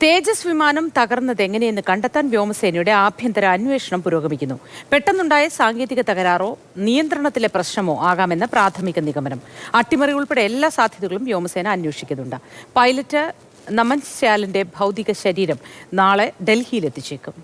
തേജസ് വിമാനം തകർന്നത് എങ്ങനെയെന്ന് കണ്ടെത്താൻ വ്യോമസേനയുടെ ആഭ്യന്തര അന്വേഷണം പുരോഗമിക്കുന്നു. പെട്ടെന്നുണ്ടായ സാങ്കേതിക തകരാറോ നിയന്ത്രണത്തിലെ പ്രശ്നമോ ആകാമെന്ന് പ്രാഥമിക നിഗമനം. അട്ടിമറി ഉൾപ്പെടെ എല്ലാ സാധ്യതകളും വ്യോമസേന അന്വേഷിക്കുന്നുണ്ട്. പൈലറ്റ് നമൻ ശ്യാലിന്റെ ഭൗതിക ശരീരം നാളെ ഡൽഹിയിലെത്തിച്ചേക്കും.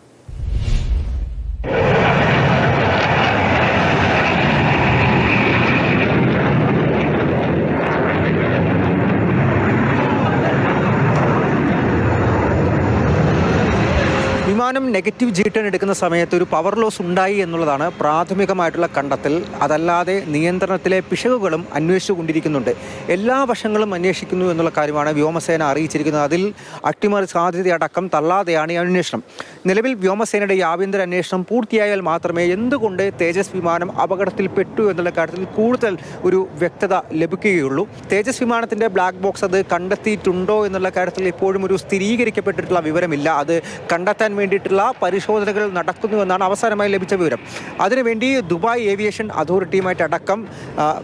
വിമാനം നെഗറ്റീവ് G-turn എടുക്കുന്ന സമയത്ത് ഒരു പവർ ലോസ് ഉണ്ടായി എന്നുള്ളതാണ് പ്രാഥമികമായിട്ടുള്ള കണ്ടെത്തൽ. അതല്ലാതെ നിയന്ത്രണത്തിലെ പിശകുകളും അന്വേഷിച്ചുകൊണ്ടിരിക്കുന്നുണ്ട്. എല്ലാ വശങ്ങളും അന്വേഷിക്കുന്നു എന്നുള്ള കാര്യമാണ് വ്യോമസേന അറിയിച്ചിരിക്കുന്നത്. അതിൽ അട്ടിമറി സാധ്യതയടക്കം തള്ളാതെയാണ് ഈ അന്വേഷണം. നിലവിൽ വ്യോമസേനയുടെ ഈ ആഭ്യന്തര അന്വേഷണം പൂർത്തിയായാൽ മാത്രമേ എന്തുകൊണ്ട് തേജസ് വിമാനം അപകടത്തിൽപ്പെട്ടു എന്നുള്ള കാര്യത്തിൽ കൂടുതൽ ഒരു വ്യക്തത ലഭിക്കുകയുള്ളൂ. തേജസ് വിമാനത്തിൻ്റെ ബ്ലാക്ക് ബോക്സ് അത് കണ്ടെത്തിയിട്ടുണ്ടോ എന്നുള്ള കാര്യത്തിൽ ഇപ്പോഴും ഒരു സ്ഥിരീകരിക്കപ്പെട്ടിട്ടുള്ള വിവരമില്ല. അത് കണ്ടെത്താൻ വേണ്ടിയിട്ടുള്ള പരിശോധനകൾ നടക്കുന്നുവെന്നാണ് അവസാനമായി ലഭിച്ച വിവരം. അതിനുവേണ്ടി ദുബായ് ഏവിയേഷൻ അതോറിറ്റിയുമായിട്ട് അടക്കം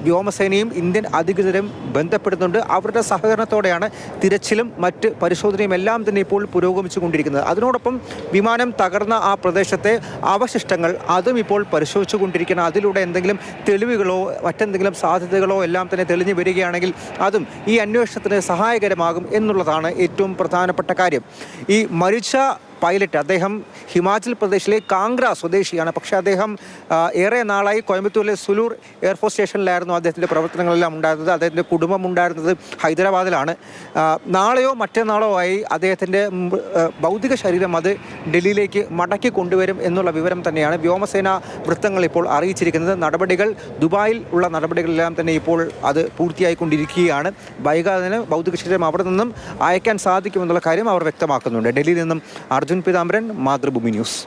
വ്യോമസേനയും ഇന്ത്യൻ അധികൃതരും ബന്ധപ്പെടുന്നുണ്ട്. അവരുടെ സഹകരണത്തോടെയാണ് തിരച്ചിലും മറ്റ് പരിശോധനയും എല്ലാം തന്നെ ഇപ്പോൾ പുരോഗമിച്ചുകൊണ്ടിരിക്കുന്നത്. അതിനോടൊപ്പം വിമാനം തകർന്ന ആ പ്രദേശത്തെ അവശിഷ്ടങ്ങൾ അതും ഇപ്പോൾ പരിശോധിച്ചുകൊണ്ടിരിക്കണം. അതിലൂടെ എന്തെങ്കിലും തെളിവുകളോ മറ്റെന്തെങ്കിലും സാധ്യതകളോ എല്ലാം തന്നെ തെളിഞ്ഞു വരികയാണെങ്കിൽ അതും ഈ അന്വേഷണത്തിന് സഹായകരമാകും എന്നുള്ളതാണ് ഏറ്റവും പ്രധാനപ്പെട്ട കാര്യം. ഈ മരിച്ച പൈലറ്റ് അദ്ദേഹം ഹിമാചൽ പ്രദേശിലെ കാംഗ്ര സ്വദേശിയാണ്. പക്ഷേ അദ്ദേഹം ഏറെ നാളായി കോയമ്പത്തൂരിലെ സുലൂർ എയർഫോഴ്സ് സ്റ്റേഷനിലായിരുന്നു അദ്ദേഹത്തിൻ്റെ പ്രവർത്തനങ്ങളെല്ലാം ഉണ്ടായിരുന്നത്. അദ്ദേഹത്തിൻ്റെ കുടുംബം ഉണ്ടായിരുന്നത് ഹൈദരാബാദിലാണ്. നാളെയോ മറ്റന്നാളോ ആയി അദ്ദേഹത്തിൻ്റെ ഭൗതിക ശരീരം അത് ഡൽഹിയിലേക്ക് മടക്കി കൊണ്ടുവരും എന്നുള്ള വിവരം തന്നെയാണ് വ്യോമസേന വൃത്തങ്ങൾ ഇപ്പോൾ അറിയിച്ചിരിക്കുന്നത്. നടപടികൾ ദുബായിൽ ഉള്ള നടപടികളെല്ലാം തന്നെ ഇപ്പോൾ അത് പൂർത്തിയായിക്കൊണ്ടിരിക്കുകയാണ്. വൈകാതെ തന്നെ ഭൗതിക ശരീരം അവിടെ നിന്നും അയക്കാൻ സാധിക്കുമെന്നുള്ള കാര്യം അവർ വ്യക്തമാക്കുന്നുണ്ട്. ഡൽഹിയിൽ നിന്നും അർജുൻ പിതാംബരൻ, മാതൃഭൂമി ന്യൂസ്.